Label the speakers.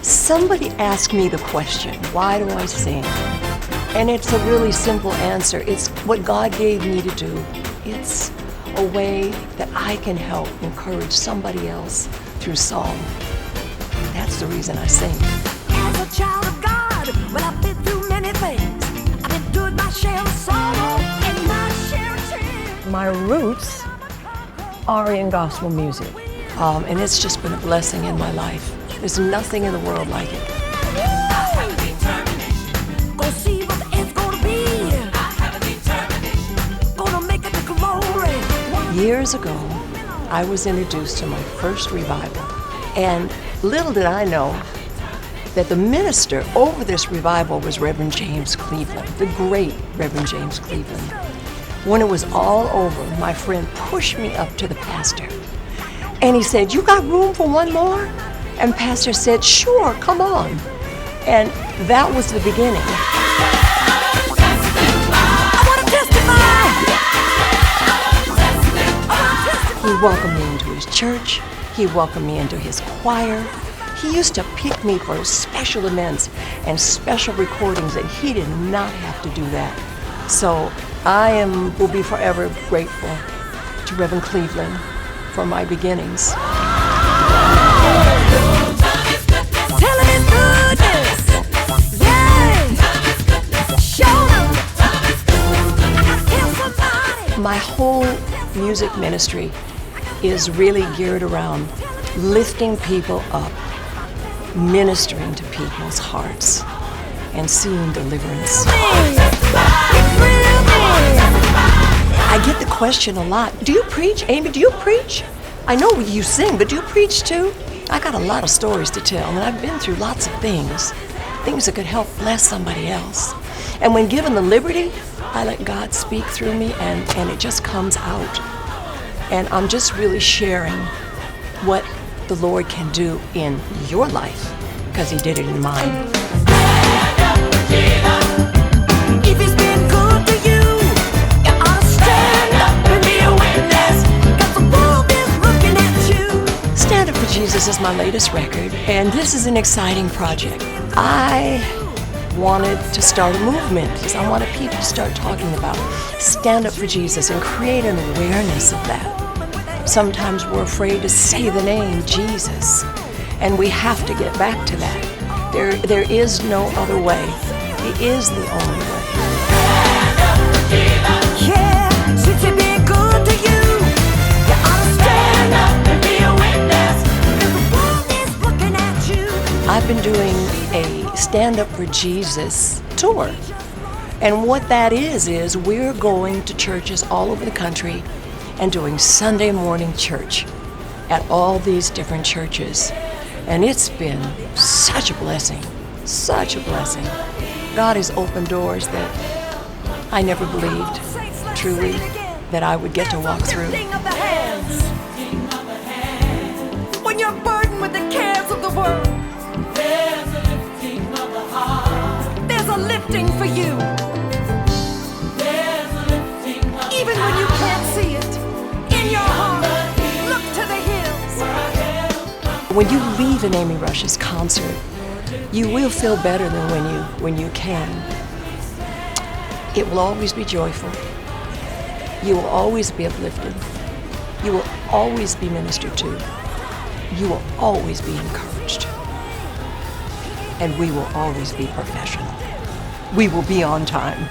Speaker 1: Somebody asked me the question, why do I sing? And it's a really simple answer. It's what God gave me to do. It's a way that I can help encourage somebody else through song. That's the reason I sing.
Speaker 2: As a child of God, when I've been through many things, I've been through my share of sorrow and my share of tears.
Speaker 1: My roots are in gospel music, and it's just been a blessing in my life. There's nothing in the world like it.
Speaker 2: I have a determination. Gonna see what the end's gonna be. I have a determination. Gonna make it to glory.
Speaker 1: Years ago, I was introduced to my first revival, and little did I know that the minister over this revival was Rev James Cleveland, the great Rev James Cleveland. When it was all over, my friend pushed me up to the pastor, and he said, "You got room for one more?" And pastor said, "Sure, come on." And that was the beginning.
Speaker 2: I wanna testify.
Speaker 1: He welcomed me into his church. He welcomed me into his choir. He used to pick me for special events and special recordings, and he did not have to do that. So I will be forever grateful to Rev Cleveland for my beginnings.
Speaker 2: Tell him his goodness. Yeah. Show him. I gotta tell somebody.
Speaker 1: My whole music ministry is really geared around lifting people up, ministering to people's hearts, and seeing deliverance. I get the question a lot. Do you preach? Amy, do you preach? I know you sing, but do you preach too? I got a lot of stories to tell, and I've been through lots of things that could help bless somebody else. And when given the liberty, I let God speak through me, and it just comes out. And I'm just really sharing what the Lord can do in your life, because He did it in mine.
Speaker 2: If it's been good to you, you ought to stand up and be a witness, 'cause the world is looking at you.
Speaker 1: Stand Up for Jesus is my latest record, and this is an exciting project. I wanted to start a movement because I wanted people to start talking about Stand Up for Jesus and create an awareness of that. Sometimes we're afraid to say the name Jesus, and we have to get back to that. There is no other way. He is the only way.
Speaker 2: Yeah, since it's been good to you, you ought to stand up and be a witness, 'cause the world is looking at you.
Speaker 1: I've been doing a Stand Up for Jesus tour. And what that is we're going to churches all over the country and doing Sunday morning church at all these different churches. And it's been such a blessing, such a blessing. God has opened doors that I never believed, truly, that I would get to walk through.
Speaker 2: When you're burdened with the cares of the world, there's a lifting of the heart. There's a lifting for you. There's a lifting of even when you can't see it in your heart, look to the hills.
Speaker 1: When you leave an Amy Rushes concert, you will feel better than when you can. It will always be joyful. You will always be uplifted. You will always be ministered to. You will always be encouraged. And we will always be professional. We will be on time.